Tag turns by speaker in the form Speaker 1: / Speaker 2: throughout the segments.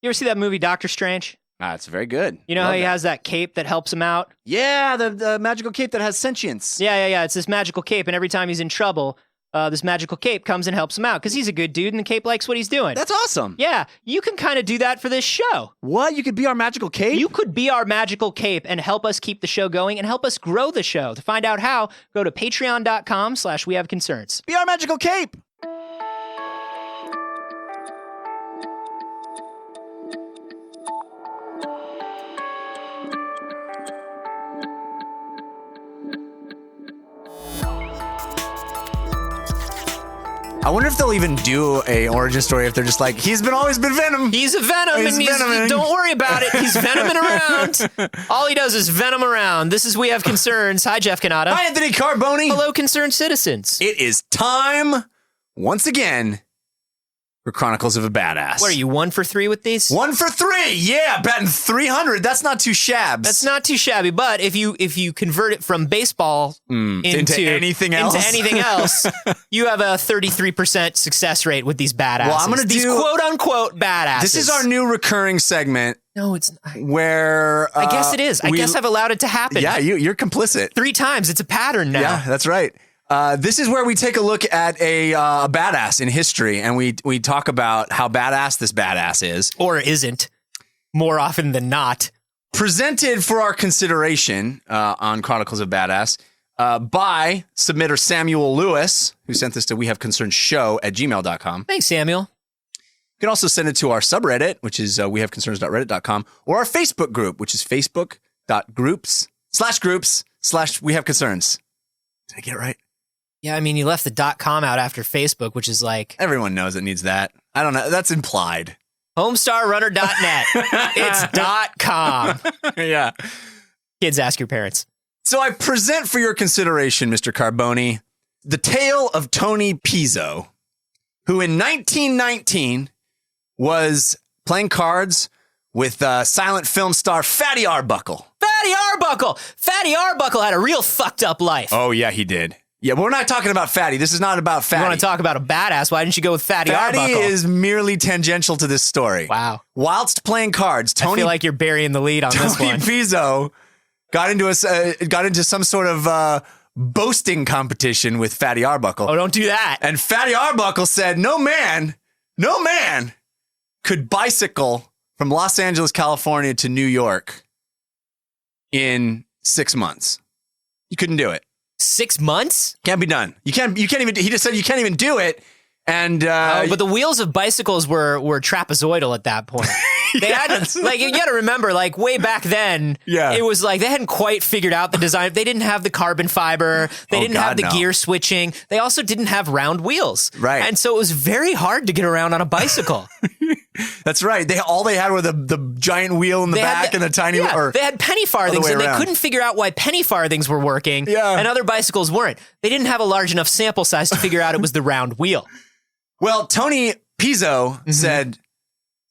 Speaker 1: You ever see that movie Doctor Strange?
Speaker 2: It's very good.
Speaker 1: You know how he has that cape that helps him out?
Speaker 2: Yeah, the magical cape that has sentience.
Speaker 1: Yeah. It's this magical cape, and every time he's in trouble, this magical cape comes and helps him out because he's a good dude, and the cape likes what he's doing.
Speaker 2: That's awesome.
Speaker 1: Yeah, you can kind of do that for this show.
Speaker 2: What? You could be our magical cape?
Speaker 1: You could be our magical cape and help us keep the show going and help us grow the show. To find out how, go to patreon.com/wehaveconcerns.
Speaker 2: Be our magical cape. I wonder if they'll even do a origin story if they're just like, he's always been Venom.
Speaker 1: He's a Venom, and don't worry about it. He's venoming around. All he does is venom around. This is We Have Concerns. Hi, Jeff Canada.
Speaker 2: Hi, Anthony Carboni.
Speaker 1: Hello, concerned citizens.
Speaker 2: It is time, once again, for Chronicles of a Badass.
Speaker 1: What are you, 1 for 3 with these?
Speaker 2: 1 for 3, yeah, batting 300. That's not too shabs.
Speaker 1: That's not too shabby, but if you convert it from baseball into
Speaker 2: anything else,
Speaker 1: you have a 33% success rate with these badasses.
Speaker 2: Well, I'm going to
Speaker 1: these quote unquote badasses.
Speaker 2: This is our new recurring segment.
Speaker 1: No, it's not.
Speaker 2: Where
Speaker 1: I guess it is. I guess I've allowed it to happen.
Speaker 2: Yeah, you're complicit.
Speaker 1: 3 times. It's a pattern now.
Speaker 2: Yeah, that's right. This is where we take a look at a badass in history, and we talk about how badass this badass is.
Speaker 1: Or isn't, more often than not.
Speaker 2: Presented for our consideration on Chronicles of Badass by submitter Samuel Lewis, who sent this to wehaveconcernshow@gmail.com.
Speaker 1: Thanks, Samuel.
Speaker 2: You can also send it to our subreddit, which is wehaveconcerns.reddit.com, or our Facebook group, which is facebook.groups/wehaveconcerns. Did I get it right?
Speaker 1: Yeah, I mean, you left the .com out after Facebook, which is like...
Speaker 2: Everyone knows it needs that. I don't know. That's implied.
Speaker 1: Homestarrunner.net. It's .com.
Speaker 2: Yeah.
Speaker 1: Kids, ask your parents.
Speaker 2: So I present for your consideration, Mr. Carboni, the tale of Tony Pizzo, who in 1919 was playing cards with silent film star Fatty Arbuckle.
Speaker 1: Fatty Arbuckle! Fatty Arbuckle had a real fucked up life.
Speaker 2: Oh, yeah, he did. Yeah, but we're not talking about Fatty. This is not about Fatty.
Speaker 1: You want to talk about a badass? Why didn't you go with Fatty Arbuckle?
Speaker 2: Fatty is merely tangential to this story.
Speaker 1: Wow.
Speaker 2: Whilst playing cards,
Speaker 1: I feel like you're burying the lead on this one.
Speaker 2: Tony Pizzo got into some sort of boasting competition with Fatty Arbuckle.
Speaker 1: Oh, don't do that.
Speaker 2: And Fatty Arbuckle said, no man could bicycle from Los Angeles, California to New York in 6 months. You couldn't do it.
Speaker 1: 6 months?
Speaker 2: Can't be done. You can't even, he just said you can't even do it. And,
Speaker 1: but the wheels of bicycles were trapezoidal at that point. They had to, like, you got to remember, like, way back then, it was like they hadn't quite figured out the design. They didn't have the carbon fiber. They didn't have the gear switching. They also didn't have round wheels.
Speaker 2: Right.
Speaker 1: And so it was very hard to get around on a bicycle.
Speaker 2: That's right. All they had were the giant wheel in the back and the tiny wheel.
Speaker 1: They had penny farthings, and they couldn't figure out why penny farthings were working, and other bicycles weren't. They didn't have a large enough sample size to figure out it was the round wheel.
Speaker 2: Well, Tony Pizzo said,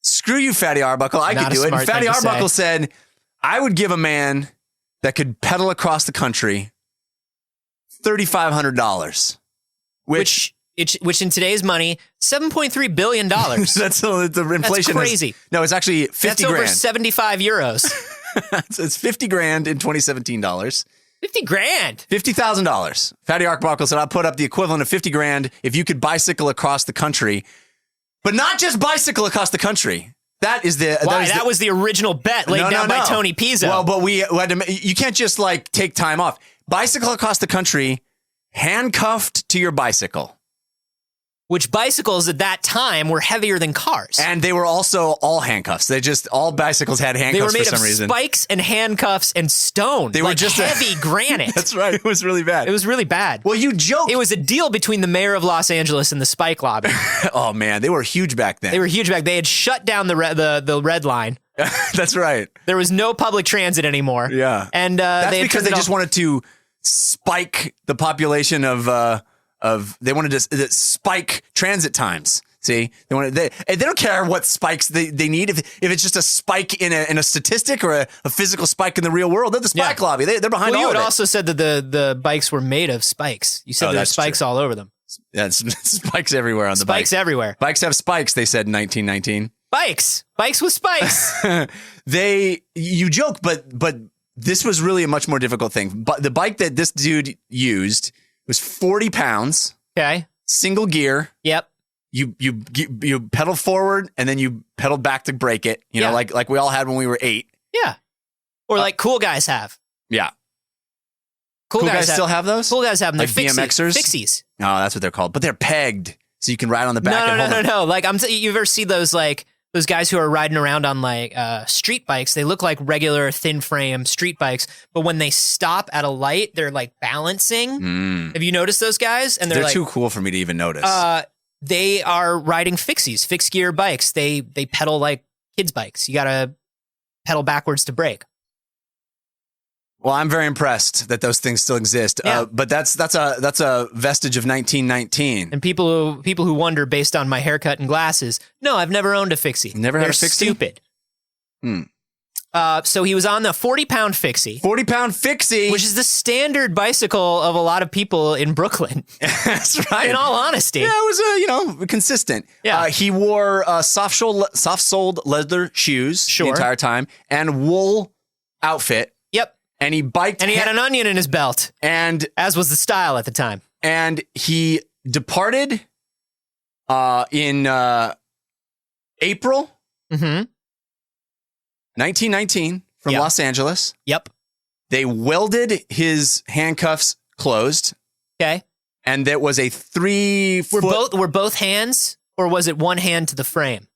Speaker 2: screw you, Fatty Arbuckle. I could do it. And Fatty Arbuckle said, I would give a man that could pedal across the country $3,500. Which in today's money, $7.3 billion. That's the inflation.
Speaker 1: That's crazy.
Speaker 2: No, it's actually 50 grand.
Speaker 1: That's over 75 euros.
Speaker 2: It's 50 grand in 2017 dollars.
Speaker 1: 50 grand.
Speaker 2: $50,000. Fatty Arbuckle said, I'll put up the equivalent of 50 grand if you could bicycle across the country. But not just bicycle across the country. That was the original bet laid down by Tony Pizzo.
Speaker 1: Well,
Speaker 2: but you can't just like take time off. Bicycle across the country, handcuffed to your bicycle.
Speaker 1: Which bicycles at that time were heavier than cars.
Speaker 2: And they were also all handcuffs. All bicycles had handcuffs for some reason.
Speaker 1: They were made of spikes and handcuffs and stone. They were just heavy granite.
Speaker 2: That's right. It was really bad.
Speaker 1: It was really bad.
Speaker 2: Well, you joke.
Speaker 1: It was a deal between the mayor of Los Angeles and the spike lobby.
Speaker 2: Oh, man. They were huge back then. They had shut down the red line. That's right.
Speaker 1: There was no public transit anymore.
Speaker 2: Yeah.
Speaker 1: And
Speaker 2: that's because they just wanted to spike the population they wanted to spike transit times. See, they don't care what spikes they need. If it's just a spike in a statistic or a physical spike in the real world, they're the spike lobby. They're behind all of it.
Speaker 1: You had also said that the bikes were made of spikes. You said there were spikes all over them.
Speaker 2: Yeah, spikes everywhere on the bike.
Speaker 1: Spikes everywhere.
Speaker 2: Bikes have spikes, they said in 1919.
Speaker 1: Bikes with spikes.
Speaker 2: You joke, but this was really a much more difficult thing. But the bike that this dude used was 40 pounds.
Speaker 1: Okay.
Speaker 2: Single gear.
Speaker 1: Yep.
Speaker 2: You pedal forward and then you pedal back to brake it. You know, like we all had when we were 8.
Speaker 1: Yeah. Or like cool guys have.
Speaker 2: Yeah.
Speaker 1: Cool guys
Speaker 2: still have those?
Speaker 1: Cool guys have them.
Speaker 2: Like
Speaker 1: They're
Speaker 2: BMXers?
Speaker 1: Fixies.
Speaker 2: Oh, that's what they're called. But they're pegged. So you can ride on the back.
Speaker 1: No. Like you've ever seen those those guys who are riding around on like street bikes? They look like regular thin frame street bikes, but when they stop at a light, they're like balancing. Have you noticed those guys? And they're like,
Speaker 2: too cool for me to even notice.
Speaker 1: They are riding fixies, fixed gear bikes. They pedal like kids' bikes. You gotta pedal backwards to brake.
Speaker 2: Well, I'm very impressed that those things still exist.
Speaker 1: Yeah.
Speaker 2: But that's a vestige of 1919.
Speaker 1: And people who wonder based on my haircut and glasses, no, I've never owned a fixie.
Speaker 2: Never had a fixie?
Speaker 1: Stupid. So he was on the 40-pound fixie.
Speaker 2: 40-pound fixie,
Speaker 1: which is the standard bicycle of a lot of people in Brooklyn.
Speaker 2: That's right.
Speaker 1: In all honesty,
Speaker 2: yeah, it was consistent.
Speaker 1: Yeah,
Speaker 2: he wore soft-soled leather shoes the entire time and wool outfit.
Speaker 1: Yep.
Speaker 2: And he biked.
Speaker 1: And he had an onion in his belt.
Speaker 2: And
Speaker 1: as was the style at the time.
Speaker 2: And he departed in April 1919 from Los Angeles.
Speaker 1: Yep.
Speaker 2: They welded his handcuffs closed.
Speaker 1: Okay.
Speaker 2: And there was a 3-foot...
Speaker 1: Were both hands, or was it one hand to the frame?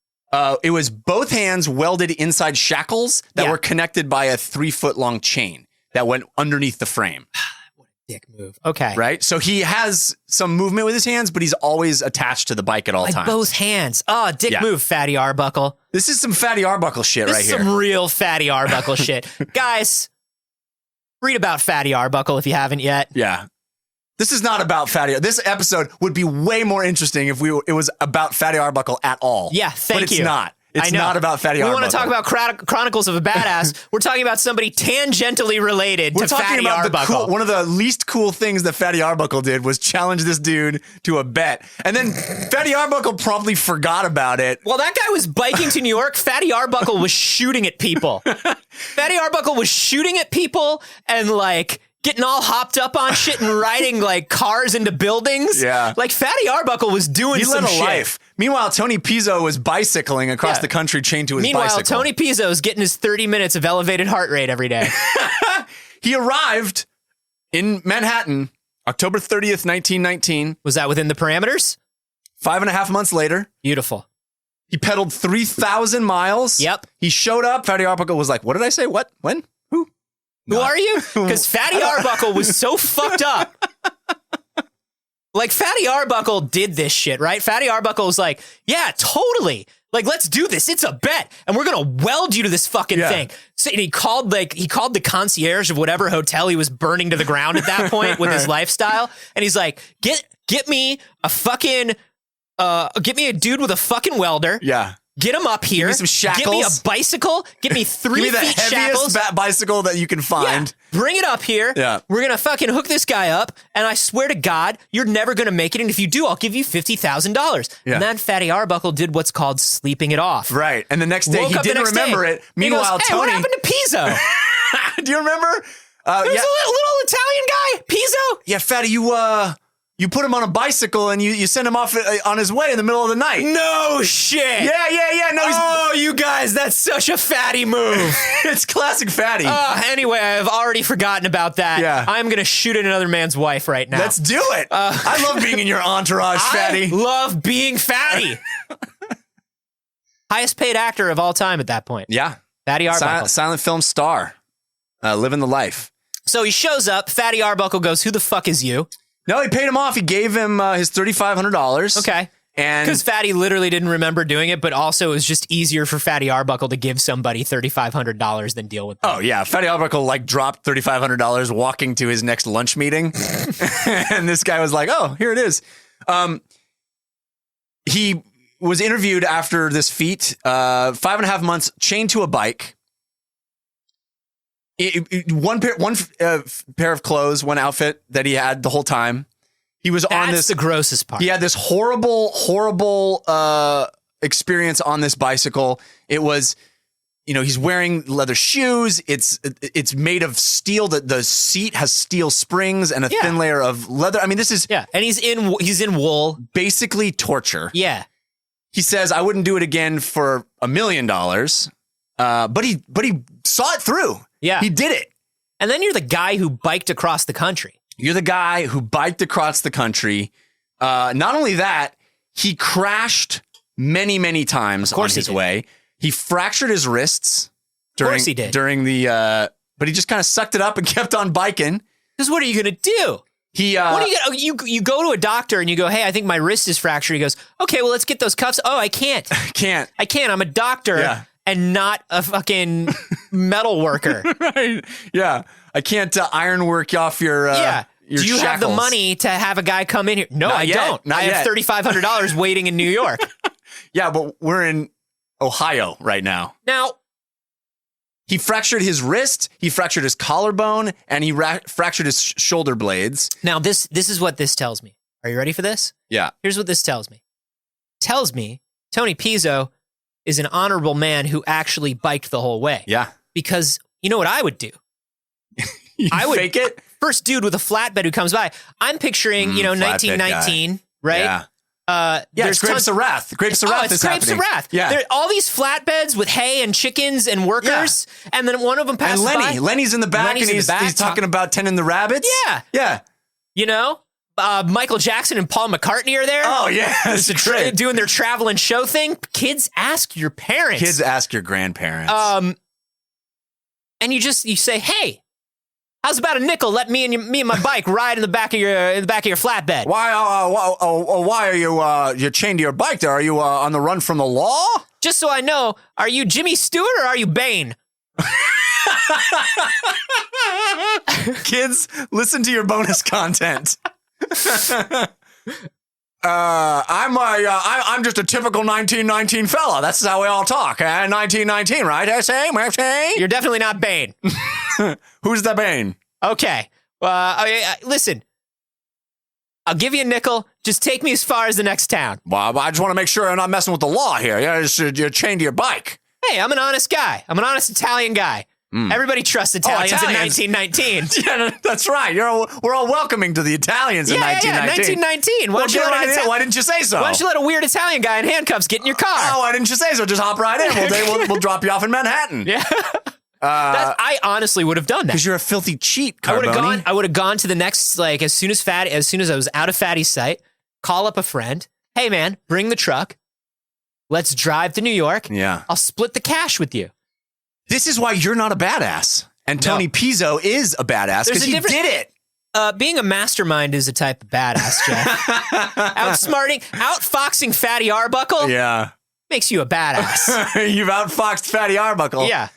Speaker 2: It was both hands welded inside shackles that were connected by a 3-foot long chain that went underneath the frame.
Speaker 1: What a dick move. Okay.
Speaker 2: Right? So he has some movement with his hands, but he's always attached to the bike at all times.
Speaker 1: Both hands. Oh, dick move, Fatty Arbuckle.
Speaker 2: This is some Fatty Arbuckle shit right here.
Speaker 1: This is some real Fatty Arbuckle shit. Guys, read about Fatty Arbuckle if you haven't yet.
Speaker 2: Yeah. This is not about Fatty. This episode would be way more interesting if it was about Fatty Arbuckle at all.
Speaker 1: Yeah, thank you.
Speaker 2: But it's not. It's not about Fatty Arbuckle.
Speaker 1: We want to talk about Chronicles of a Badass. We're talking about somebody tangentially related to Fatty Arbuckle.
Speaker 2: One of the least cool things that Fatty Arbuckle did was challenge this dude to a bet. And then Fatty Arbuckle promptly forgot about it.
Speaker 1: While that guy was biking to New York, Fatty Arbuckle was shooting at people. Fatty Arbuckle was shooting at people and like... getting all hopped up on shit and riding like cars into buildings.
Speaker 2: Yeah.
Speaker 1: Like Fatty Arbuckle was doing some shit. He
Speaker 2: led a life. Meanwhile, Tony Pizzo was bicycling across the country chained to his bicycle.
Speaker 1: Meanwhile, Tony Pizzo's getting his 30 minutes of elevated heart rate every day.
Speaker 2: He arrived in Manhattan, October 30th, 1919.
Speaker 1: Was that within the parameters?
Speaker 2: 5.5 months later.
Speaker 1: Beautiful.
Speaker 2: He pedaled 3,000 miles.
Speaker 1: Yep.
Speaker 2: He showed up. Fatty Arbuckle was like, what did I say? What? When?
Speaker 1: Who are you? Because Fatty Arbuckle was so fucked up. Like, Fatty Arbuckle did this shit, right? Fatty Arbuckle was like, yeah, totally. Like, let's do this. It's a bet. And we're going to weld you to this fucking thing. So, and he called the concierge of whatever hotel he was burning to the ground at that point with his lifestyle. And he's like, get me a fucking, get me a dude with a fucking welder.
Speaker 2: Yeah.
Speaker 1: Get him up here.
Speaker 2: Give me some shackles.
Speaker 1: Get me a bicycle. Get me 3
Speaker 2: Give me
Speaker 1: feet
Speaker 2: the
Speaker 1: shackles.
Speaker 2: heaviest bicycle that you can find.
Speaker 1: Yeah. Bring it up here.
Speaker 2: Yeah.
Speaker 1: We're going to fucking hook this guy up. And I swear to God, you're never going to make it. And if you do, I'll give you $50,000.
Speaker 2: Yeah.
Speaker 1: And then Fatty Arbuckle did what's called sleeping it off.
Speaker 2: Right. And the next day, he didn't remember it. Meanwhile,
Speaker 1: goes, hey,
Speaker 2: Tony.
Speaker 1: what happened to Pizzo?
Speaker 2: Do you remember?
Speaker 1: There's a little Italian guy, Pizzo.
Speaker 2: Yeah, Fatty, you put him on a bicycle and you send him off on his way in the middle of the night.
Speaker 1: No shit.
Speaker 2: Yeah. No,
Speaker 1: you guys, that's such a Fatty move.
Speaker 2: It's classic Fatty.
Speaker 1: Anyway, I've already forgotten about that.
Speaker 2: Yeah.
Speaker 1: I'm going to shoot at another man's wife right now.
Speaker 2: Let's do it. I love being in your entourage, Fatty.
Speaker 1: I love being Fatty. Highest paid actor of all time at that point.
Speaker 2: Yeah.
Speaker 1: Fatty Arbuckle.
Speaker 2: Silent film star. Living the life.
Speaker 1: So he shows up. Fatty Arbuckle goes, who the fuck is you?
Speaker 2: No, he paid him off. He gave him his $3,500.
Speaker 1: Okay.
Speaker 2: And
Speaker 1: because Fatty literally didn't remember doing it, but also it was just easier for Fatty Arbuckle to give somebody $3,500 than deal with them.
Speaker 2: Oh, yeah. Fatty Arbuckle dropped $3,500 walking to his next lunch meeting. And this guy was like, oh, here it is. He was interviewed after this feat, 5.5 months chained to a bike. One pair of clothes, one outfit that he had the whole time. He was on this.
Speaker 1: That's the grossest part.
Speaker 2: He had this horrible experience on this bicycle. It was, he's wearing leather shoes. It's made of steel. The seat has steel springs and a thin layer of leather. I mean, this is
Speaker 1: and he's in wool.
Speaker 2: Basically torture.
Speaker 1: Yeah.
Speaker 2: He says, I wouldn't do it again for $1 million. But he saw it through.
Speaker 1: Yeah.
Speaker 2: He did it.
Speaker 1: And then you're the guy who biked across the country.
Speaker 2: You're the guy who biked across the country. Not only that, he crashed many, many times on his way. He fractured his wrists during,
Speaker 1: of course he did.
Speaker 2: But he just kind of sucked it up and kept on biking.
Speaker 1: Because what are you going to do? You go to a doctor and you go, hey, I think my wrist is fractured. He goes, okay, well, let's get those cuffs. Oh, I can't. I can't. I'm a doctor and not a fucking metal worker.
Speaker 2: Right. Yeah. I can't iron work off your
Speaker 1: Do you have the money to have a guy come in here? No, I don't. I have $3,500 waiting in New York.
Speaker 2: Yeah, but we're in Ohio right now.
Speaker 1: Now,
Speaker 2: he fractured his wrist, he fractured his collarbone, and he fractured his shoulder blades.
Speaker 1: Now, this is what this tells me. Are you ready for this?
Speaker 2: Yeah.
Speaker 1: Here's what this tells me. It tells me Tony Pizzo is an honorable man who actually biked the whole way.
Speaker 2: Yeah.
Speaker 1: Because you know what I would do?
Speaker 2: I would fake it?
Speaker 1: First dude with a flatbed who comes by. I'm picturing, 1919, guy. Right?
Speaker 2: Yeah. It's Grapes of Wrath. Grapes of Wrath is happening.
Speaker 1: Grapes of Wrath.
Speaker 2: Yeah.
Speaker 1: There are all these flatbeds with hay and chickens and workers, and then one of them passes by.
Speaker 2: Lenny's in the back, and he's talking about tending the rabbits.
Speaker 1: Yeah.
Speaker 2: Yeah.
Speaker 1: Michael Jackson and Paul McCartney are there.
Speaker 2: Oh, yeah. It's great.
Speaker 1: Doing their travel and show thing. Kids, ask your parents.
Speaker 2: Kids, ask your grandparents.
Speaker 1: And you say, hey, how's about a nickel? Let me and my bike ride in the back of your flatbed.
Speaker 2: Why are you chained to your bike there? Are you on the run from the law?
Speaker 1: Just so I know, are you Jimmy Stewart or are you Bane?
Speaker 2: Kids, listen to your bonus content. I'm just a typical 1919 fella. That's how we all talk. 1919, right? Say.
Speaker 1: You're definitely not Bane.
Speaker 2: Who's the Bane?
Speaker 1: Okay. Listen. I'll give you a nickel. Just take me as far as the next town.
Speaker 2: Well, I just want to make sure I'm not messing with the law here. You're chained to your bike.
Speaker 1: Hey, I'm an honest guy. I'm an honest Italian guy. Everybody trusts Italians in 1919.
Speaker 2: Yeah, that's right. We're all welcoming to the Italians in 1919.
Speaker 1: 1919.
Speaker 2: Why didn't you say so?
Speaker 1: Why don't you let a weird Italian guy in handcuffs get in your car?
Speaker 2: Oh, why didn't you say so? Just hop right in. We'll drop you off in Manhattan.
Speaker 1: Yeah. I honestly would have done that.
Speaker 2: Because you're a filthy cheat, Carboni.
Speaker 1: I would have gone to the next, as soon as I was out of Fatty's sight, call up a friend. Hey, man, bring the truck. Let's drive to New York.
Speaker 2: Yeah.
Speaker 1: I'll split the cash with you.
Speaker 2: This is why you're not a badass. And Tony Pizzo is a badass because he did it.
Speaker 1: Being a mastermind is a type of badass, Jeff. Outfoxing Fatty Arbuckle makes you a badass.
Speaker 2: You've outfoxed Fatty Arbuckle.
Speaker 1: Yeah.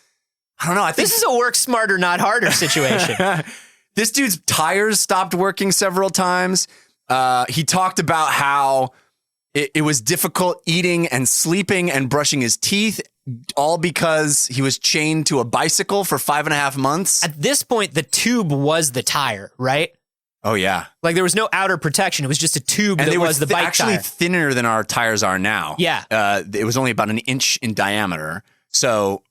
Speaker 2: I don't know. I think
Speaker 1: this is a work smarter, not harder situation.
Speaker 2: This dude's tires stopped working several times. He talked about how it was difficult eating and sleeping and brushing his teeth, all because he was chained to a bicycle for 5.5 months.
Speaker 1: At this point, the tube was the tire, right?
Speaker 2: Oh, yeah.
Speaker 1: There was no outer protection. It was just a tube that was the bike
Speaker 2: actually
Speaker 1: tire.
Speaker 2: Thinner than our tires are now.
Speaker 1: Yeah.
Speaker 2: It was only about 1 inch in diameter. So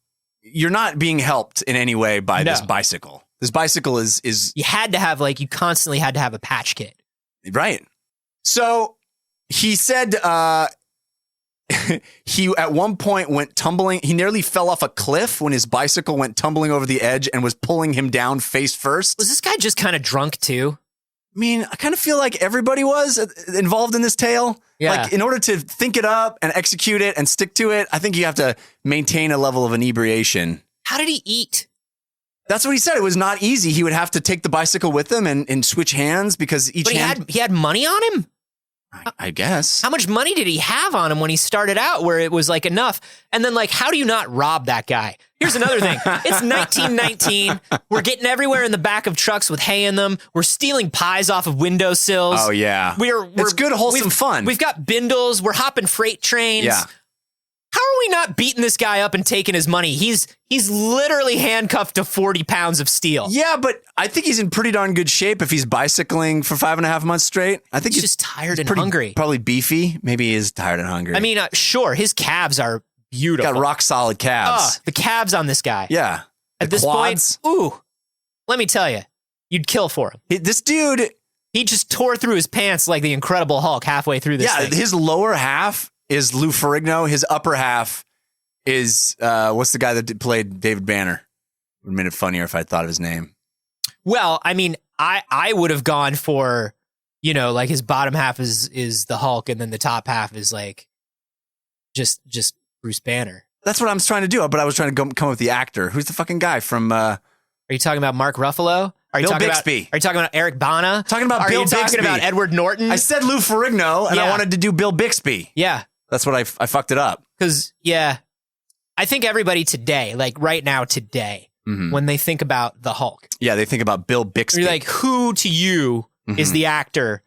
Speaker 2: you're not being helped in any way by this bicycle. This bicycle is...
Speaker 1: You had to have, you constantly had to have a patch kit.
Speaker 2: Right. So he said... he at one point went tumbling. He nearly fell off a cliff when his bicycle went tumbling over the edge and was pulling him down face first.
Speaker 1: Was this guy just kind of drunk too?
Speaker 2: I mean, I kind of feel like everybody was involved in this tale.
Speaker 1: Yeah.
Speaker 2: In order to think it up and execute it and stick to it, I think you have to maintain a level of inebriation.
Speaker 1: How did he eat?
Speaker 2: That's what he said. It was not easy. He would have to take the bicycle with him and switch hands because each hand...
Speaker 1: he had money on him?
Speaker 2: I guess.
Speaker 1: How much money did he have on him when he started out where it was enough? And then how do you not rob that guy? Here's another thing. It's 1919. We're getting everywhere in the back of trucks with hay in them. We're stealing pies off of windowsills.
Speaker 2: Oh, yeah. It's good, wholesome fun.
Speaker 1: We've got bindles. We're hopping freight trains.
Speaker 2: Yeah.
Speaker 1: How are we not beating this guy up and taking his money? He's literally handcuffed to 40 pounds of steel.
Speaker 2: Yeah, but I think he's in pretty darn good shape if he's bicycling for 5.5 months straight. I think
Speaker 1: he's just tired and hungry. Probably
Speaker 2: beefy. Maybe he is tired and hungry.
Speaker 1: I mean, sure, his calves are beautiful.
Speaker 2: Got rock solid calves.
Speaker 1: The calves on this guy.
Speaker 2: Yeah.
Speaker 1: At this point, let me tell you, you'd kill for him.
Speaker 2: This dude,
Speaker 1: he just tore through his pants like the Incredible Hulk halfway through this thing.
Speaker 2: His lower half is Lou Ferrigno. His upper half is, what's the guy that played David Banner? It would have made it funnier if I thought of his name.
Speaker 1: Well, I mean, I would have gone for, like his bottom half is the Hulk and then the top half is like just Bruce Banner.
Speaker 2: That's what I was trying to do, but I was trying to come up with the actor. Who's the fucking guy from...
Speaker 1: Are you talking about Mark Ruffalo? Are you
Speaker 2: Bill
Speaker 1: talking
Speaker 2: Bixby.
Speaker 1: Are you talking about Eric Bana?
Speaker 2: Talking about Bill Bixby.
Speaker 1: Are you talking about Edward Norton?
Speaker 2: I said Lou Ferrigno, and I wanted to do Bill Bixby.
Speaker 1: Yeah.
Speaker 2: That's what I fucked it up.
Speaker 1: Because, I think everybody today, like right now today, when they think about the Hulk.
Speaker 2: Yeah, they think about Bill Bixby.
Speaker 1: You're like, who to you is the actor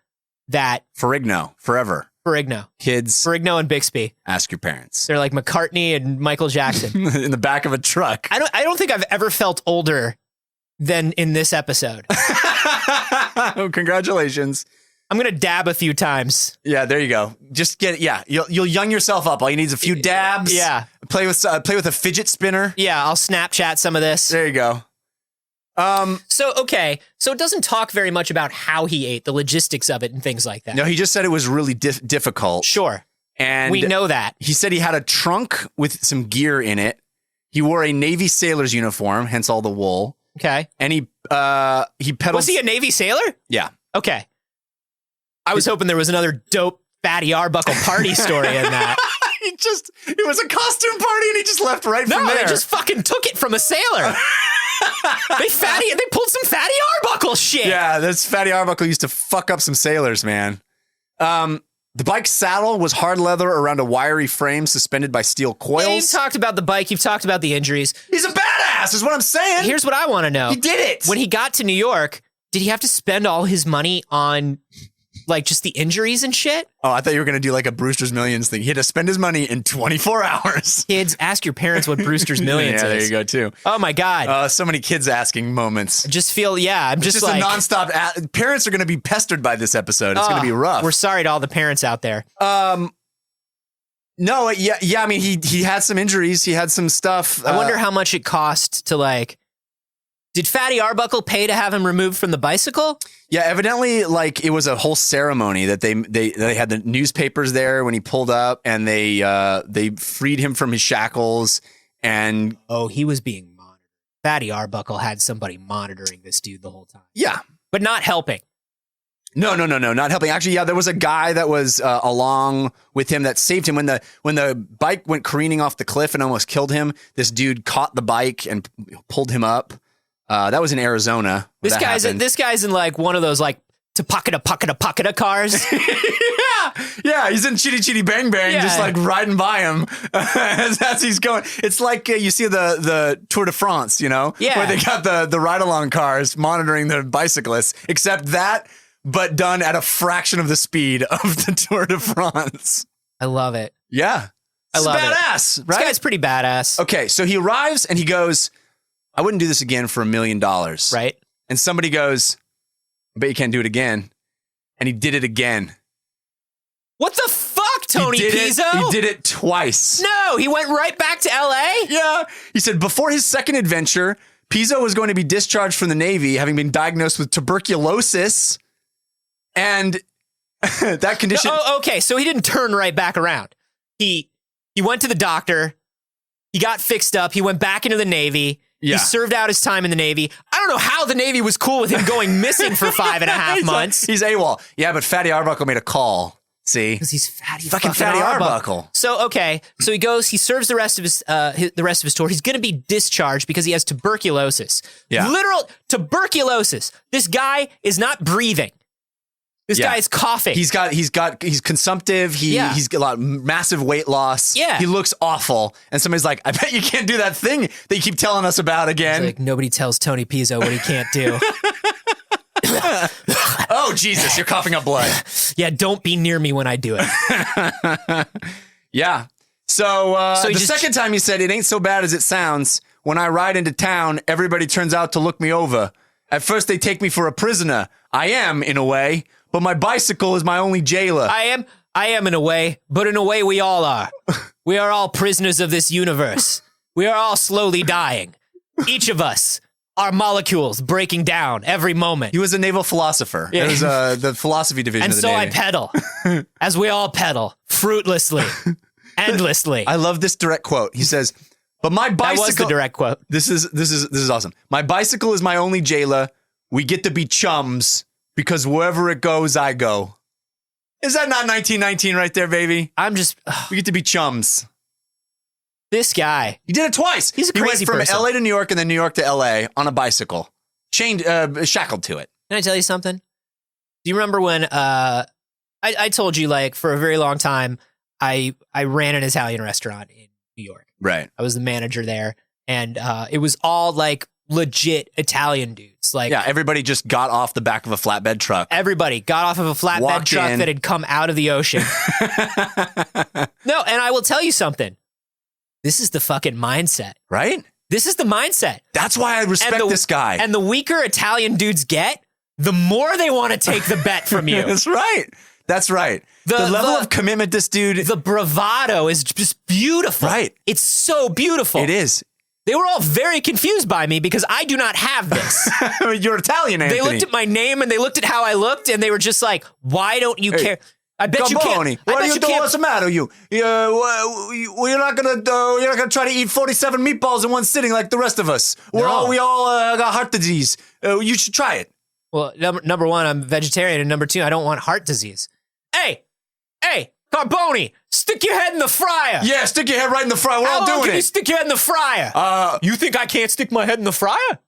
Speaker 1: that...
Speaker 2: Ferrigno, forever.
Speaker 1: Ferrigno.
Speaker 2: Kids.
Speaker 1: Ferrigno and Bixby.
Speaker 2: Ask your parents.
Speaker 1: They're like McCartney and Michael Jackson.
Speaker 2: In the back of a truck.
Speaker 1: I don't think I've ever felt older than in this episode.
Speaker 2: Congratulations.
Speaker 1: I'm going to dab a few times.
Speaker 2: Yeah, there you go. Just you'll young yourself up. All you need is a few dabs.
Speaker 1: Yeah.
Speaker 2: Play with a fidget spinner.
Speaker 1: Yeah, I'll Snapchat some of this.
Speaker 2: There you go.
Speaker 1: So it doesn't talk very much about how he ate, the logistics of it and things like that.
Speaker 2: No, he just said it was really difficult.
Speaker 1: Sure.
Speaker 2: And
Speaker 1: we know that.
Speaker 2: He said he had a trunk with some gear in it. He wore a Navy sailor's uniform, hence all the wool.
Speaker 1: Okay.
Speaker 2: And he pedaled. Was
Speaker 1: he a Navy sailor?
Speaker 2: Yeah.
Speaker 1: Okay. I was hoping there was another dope Fatty Arbuckle party story in that.
Speaker 2: It was a costume party and he just left from there.
Speaker 1: No, they just fucking took it from a sailor. They pulled some Fatty Arbuckle shit.
Speaker 2: Yeah, this Fatty Arbuckle used to fuck up some sailors, man. The bike's saddle was hard leather around a wiry frame suspended by steel coils.
Speaker 1: Yeah, you've talked about the bike. You've talked about the injuries.
Speaker 2: He's a badass is what I'm saying.
Speaker 1: Here's what I want to know.
Speaker 2: He did it.
Speaker 1: When he got to New York, did he have to spend all his money on like just the injuries and shit?
Speaker 2: Oh, I thought you were going to do like a Brewster's Millions thing. He had to spend his money in 24 hours.
Speaker 1: Kids, ask your parents what Brewster's Millions is.
Speaker 2: Yeah, there you go too.
Speaker 1: Oh my God.
Speaker 2: So many kids asking moments.
Speaker 1: I just feel, I'm just like.
Speaker 2: a nonstop. Parents are going to be pestered by this episode. It's going to be rough.
Speaker 1: We're sorry to all the parents out there.
Speaker 2: No, yeah. I mean, he had some injuries. He had some stuff.
Speaker 1: I wonder how much it cost to like. Did Fatty Arbuckle pay to have him removed from the bicycle?
Speaker 2: Yeah, evidently, like it was a whole ceremony that they had the newspapers there when he pulled up, and they freed him from his shackles. And
Speaker 1: he was being monitored. Fatty Arbuckle had somebody monitoring this dude the whole time.
Speaker 2: Yeah,
Speaker 1: but not helping.
Speaker 2: No, not helping. Actually, yeah, there was a guy that was along with him that saved him when the bike went careening off the cliff and almost killed him. This dude caught the bike and pulled him up. That was in Arizona.
Speaker 1: This guy's in like one of those like Tapakata cars.
Speaker 2: yeah. He's in Chitty Chitty Bang Bang, just like riding by him as he's going. It's like you see the Tour de France, where they got the ride along cars monitoring the bicyclists. Except that, but done at a fraction of the speed of the Tour de France.
Speaker 1: I love it.
Speaker 2: Yeah,
Speaker 1: I love
Speaker 2: badass,
Speaker 1: it.
Speaker 2: Right?
Speaker 1: This guy's pretty badass.
Speaker 2: Okay, so he arrives and he goes, I wouldn't do this again for $1 million.
Speaker 1: Right.
Speaker 2: And somebody goes, I bet you can't do it again. And he did it again.
Speaker 1: What the fuck, Tony Pizzo?
Speaker 2: He did it twice.
Speaker 1: No, he went right back to LA?
Speaker 2: Yeah. He said before his second adventure, Pizzo was going to be discharged from the Navy, having been diagnosed with tuberculosis. And that condition...
Speaker 1: Okay, so he didn't turn right back around. He went to the doctor. He got fixed up. He went back into the Navy. Yeah. He served out his time in the Navy. I don't know how the Navy was cool with him going missing for 5.5 months.
Speaker 2: He's AWOL. Yeah, but Fatty Arbuckle made a call. See?
Speaker 1: Because he's
Speaker 2: fucking Fatty Arbuckle.
Speaker 1: So, okay. So he goes, he serves the rest of his tour. He's going to be discharged because he has tuberculosis. Yeah. Literal tuberculosis. This guy is not breathing. This guy is coughing.
Speaker 2: He's consumptive. He's got a lot of massive weight loss.
Speaker 1: Yeah.
Speaker 2: He looks awful. And somebody's like, I bet you can't do that thing that you keep telling us about again.
Speaker 1: It's like, nobody tells Tony Pizzo what he can't do.
Speaker 2: Oh, Jesus, you're coughing up blood.
Speaker 1: Yeah, don't be near me when I do it.
Speaker 2: Yeah. So
Speaker 1: So
Speaker 2: the second time he said, it ain't so bad as it sounds. When I ride into town, everybody turns out to look me over. At first, they take me for a prisoner. I am, in a way, but my bicycle is my only jailer.
Speaker 1: I am in a way, but in a way we all are. We are all prisoners of this universe. We are all slowly dying. Each of us are molecules breaking down every moment.
Speaker 2: He was a naval philosopher.
Speaker 1: Yeah.
Speaker 2: It was the philosophy division
Speaker 1: And
Speaker 2: of the
Speaker 1: so
Speaker 2: Navy.
Speaker 1: I pedal, as we all pedal, fruitlessly, endlessly.
Speaker 2: I love this direct quote. He says, but my bicycle...
Speaker 1: That was the direct quote.
Speaker 2: This is awesome. My bicycle is my only jailer. We get to be chums because wherever it goes, I go. Is that not 1919 right there, baby? We get to be chums.
Speaker 1: This guy.
Speaker 2: He did it twice.
Speaker 1: He's a crazy
Speaker 2: He went
Speaker 1: person.
Speaker 2: from LA to New York and then New York to LA on a bicycle. Chained, shackled to it.
Speaker 1: Can I tell you something? Do you remember when I told you, like, for a very long time, I ran an Italian restaurant in New York.
Speaker 2: Right.
Speaker 1: I was the manager there, and it was all like legit Italian dudes. Like,
Speaker 2: Yeah, everybody just got off the back of a flatbed truck.
Speaker 1: everybody got off of a flatbed
Speaker 2: Walked
Speaker 1: truck
Speaker 2: in.
Speaker 1: that had come out of the ocean. No, and I will tell you something. This is the fucking mindset.
Speaker 2: Right?
Speaker 1: This is the mindset.
Speaker 2: That's why I respect this guy.
Speaker 1: And the weaker Italian dudes get, the more they want to take the bet from you.
Speaker 2: That's right. That's right. The level of commitment this dude...
Speaker 1: The bravado is just beautiful.
Speaker 2: Right.
Speaker 1: It's so beautiful.
Speaker 2: It is.
Speaker 1: They were all very confused by me because I do not have this.
Speaker 2: You're Italian, Anthony.
Speaker 1: They looked at my name and they looked at how I looked and they were just like, why don't you care? I bet you can't.
Speaker 2: What are you doing? What's the matter with you? You're not gonna try to eat 47 meatballs in one sitting like the rest of us. We all got heart disease. You should try it.
Speaker 1: Well, number one, I'm vegetarian, and number two, I don't want heart disease. Hey, Carboni, stick your head in the fryer.
Speaker 2: Yeah, stick your head right in the fryer. We're all
Speaker 1: How long
Speaker 2: doing
Speaker 1: can you
Speaker 2: it.
Speaker 1: stick your head in the fryer? You think I can't stick my head in the fryer?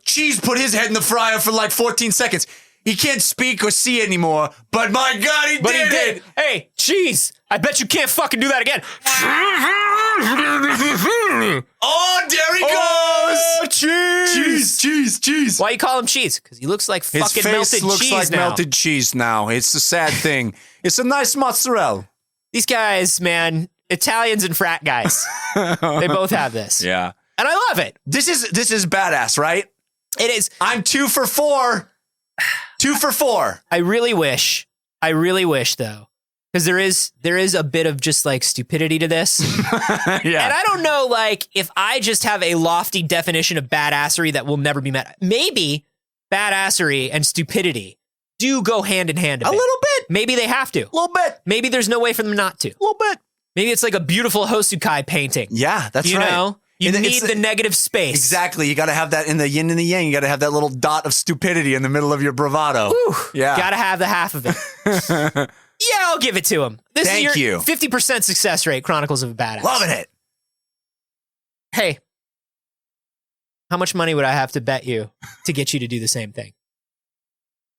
Speaker 2: Cheese put his head in the fryer for like 14 seconds. He can't speak or see anymore, but my God, he did it.
Speaker 1: Hey, Cheese, I bet you can't fucking do that again.
Speaker 2: Oh, there he goes. Cheese.
Speaker 1: Why you call him Cheese? Because he looks like
Speaker 2: His
Speaker 1: fucking
Speaker 2: face
Speaker 1: melted
Speaker 2: looks
Speaker 1: cheese
Speaker 2: like
Speaker 1: now.
Speaker 2: melted cheese now. It's a sad thing. It's a nice mozzarella.
Speaker 1: These guys, man, Italians and frat guys, they both have this.
Speaker 2: Yeah.
Speaker 1: And I love it.
Speaker 2: This is badass, right?
Speaker 1: It is.
Speaker 2: I'm 2 for 4. 2 for 4.
Speaker 1: I really wish though, because there is a bit of just like stupidity to this.
Speaker 2: Yeah.
Speaker 1: And I don't know, like, if I just have a lofty definition of badassery that will never be met. Maybe badassery and stupidity do go hand in hand
Speaker 2: A little bit.
Speaker 1: Maybe they have to.
Speaker 2: A little bit.
Speaker 1: Maybe there's no way for them not to.
Speaker 2: A little bit.
Speaker 1: Maybe it's like a beautiful Hosukai painting.
Speaker 2: Yeah, that's
Speaker 1: You
Speaker 2: right.
Speaker 1: know? You
Speaker 2: And
Speaker 1: need the negative space.
Speaker 2: Exactly. You got to have that in the yin and the yang. You got to have that little dot of stupidity in the middle of your bravado.
Speaker 1: Whew.
Speaker 2: Yeah.
Speaker 1: Gotta have the half of it. Yeah, I'll give it to him. This
Speaker 2: Thank
Speaker 1: is your
Speaker 2: you.
Speaker 1: 50% success rate, Chronicles of a Badass.
Speaker 2: Loving it.
Speaker 1: Hey, how much money would I have to bet you to get you to do the same thing?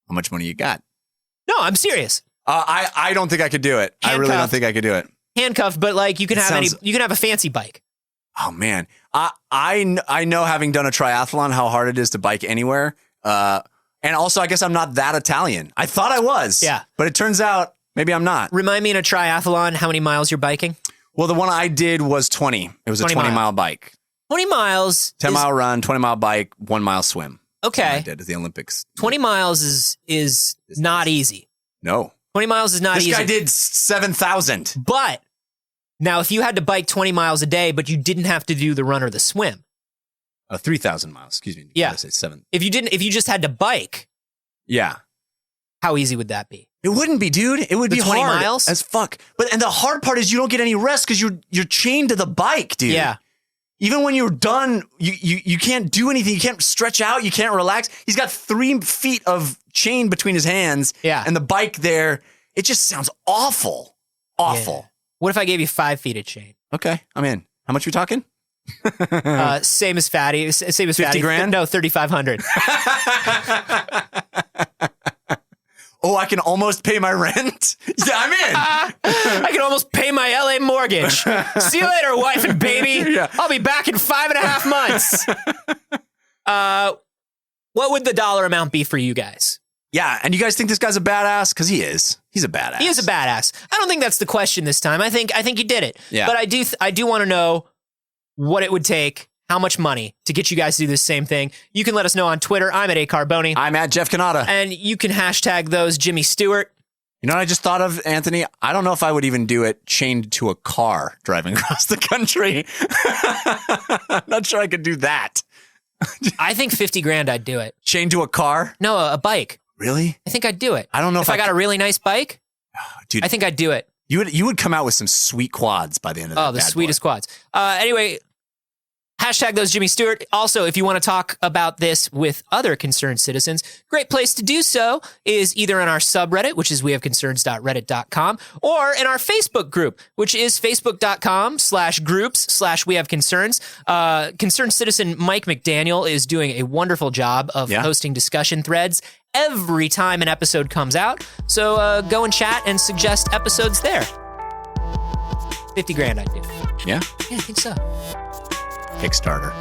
Speaker 2: How much money you got?
Speaker 1: No, I'm serious.
Speaker 2: I don't think I could do it. I really don't
Speaker 1: Handcuffed.
Speaker 2: think I could do it.
Speaker 1: Handcuffed, but like you can have a fancy bike.
Speaker 2: Oh man, I know, having done a triathlon, how hard it is to bike anywhere. And also, I guess I'm not that Italian. I thought I was.
Speaker 1: Yeah.
Speaker 2: But it turns out maybe I'm not.
Speaker 1: Remind me in a triathlon how many miles you're biking?
Speaker 2: Well, the one I did was 20. It was a 20 mile bike.
Speaker 1: 20 miles.
Speaker 2: 10 mile run, 20 mile bike, 1 mile swim.
Speaker 1: Okay.
Speaker 2: I did at the Olympics.
Speaker 1: 20 miles is not easy.
Speaker 2: No.
Speaker 1: 20 miles is not easy.
Speaker 2: This guy did 7,000.
Speaker 1: But now if you had to bike 20 miles a day, but you didn't have to do the run or the swim.
Speaker 2: 3,000 miles. Excuse me.
Speaker 1: Yeah.
Speaker 2: Did I say 7?
Speaker 1: If you just had to bike,
Speaker 2: Yeah.
Speaker 1: how easy would that be?
Speaker 2: It wouldn't be, dude. It would
Speaker 1: The
Speaker 2: be
Speaker 1: 20
Speaker 2: hard
Speaker 1: miles?
Speaker 2: as fuck. And the hard part is you don't get any rest because you're chained to the bike, dude.
Speaker 1: Yeah.
Speaker 2: Even when you're done, you can't do anything. You can't stretch out. You can't relax. He's got 3 feet of chain between his hands.
Speaker 1: Yeah.
Speaker 2: And the bike there, it just sounds awful. Awful.
Speaker 1: Yeah. What if I gave you 5 feet of chain?
Speaker 2: Okay, I'm in. How much are we talking?
Speaker 1: Same as Fatty. Same as
Speaker 2: 50
Speaker 1: Fatty.
Speaker 2: grand?
Speaker 1: No, 3,500.
Speaker 2: Oh, I can almost pay my rent? Yeah, I'm in.
Speaker 1: I can almost pay my LA mortgage. See you later, wife and baby.
Speaker 2: Yeah.
Speaker 1: I'll be back in 5.5 months. What would the dollar amount be for you guys?
Speaker 2: Yeah, and you guys think this guy's a badass? Because he is. He's a badass.
Speaker 1: He is a badass. I don't think that's the question this time. I think he did it.
Speaker 2: Yeah.
Speaker 1: But I do want to know what it would take, how much money to get you guys to do this same thing. You can let us know on Twitter. I'm at @Carboni.
Speaker 2: I'm at Jeff Canada.
Speaker 1: And you can hashtag those Jimmy Stewart.
Speaker 2: You know what I just thought of, Anthony? I don't know if I would even do it chained to a car driving across the country. I'm not sure I could do that.
Speaker 1: I think 50 grand I'd do it.
Speaker 2: Chained to a car?
Speaker 1: No, a bike.
Speaker 2: Really?
Speaker 1: I think I'd do it.
Speaker 2: I don't know
Speaker 1: if I got a really nice bike.
Speaker 2: Dude,
Speaker 1: I think I'd do it.
Speaker 2: You would come out with some sweet quads by the end of that.
Speaker 1: Oh, the sweetest quads. Anyway, hashtag those Jimmy Stewart. Also, if you want to talk about this with other concerned citizens, great place to do so is either in our subreddit, which is wehaveconcerns.reddit.com, or in our Facebook group, which is facebook.com/groups/wehaveconcerns. Concerned citizen Mike McDaniel is doing a wonderful job of hosting discussion threads every time an episode comes out. So go and chat and suggest episodes there. 50 grand I'd do.
Speaker 2: Yeah?
Speaker 1: Yeah, I think so.
Speaker 2: Kickstarter.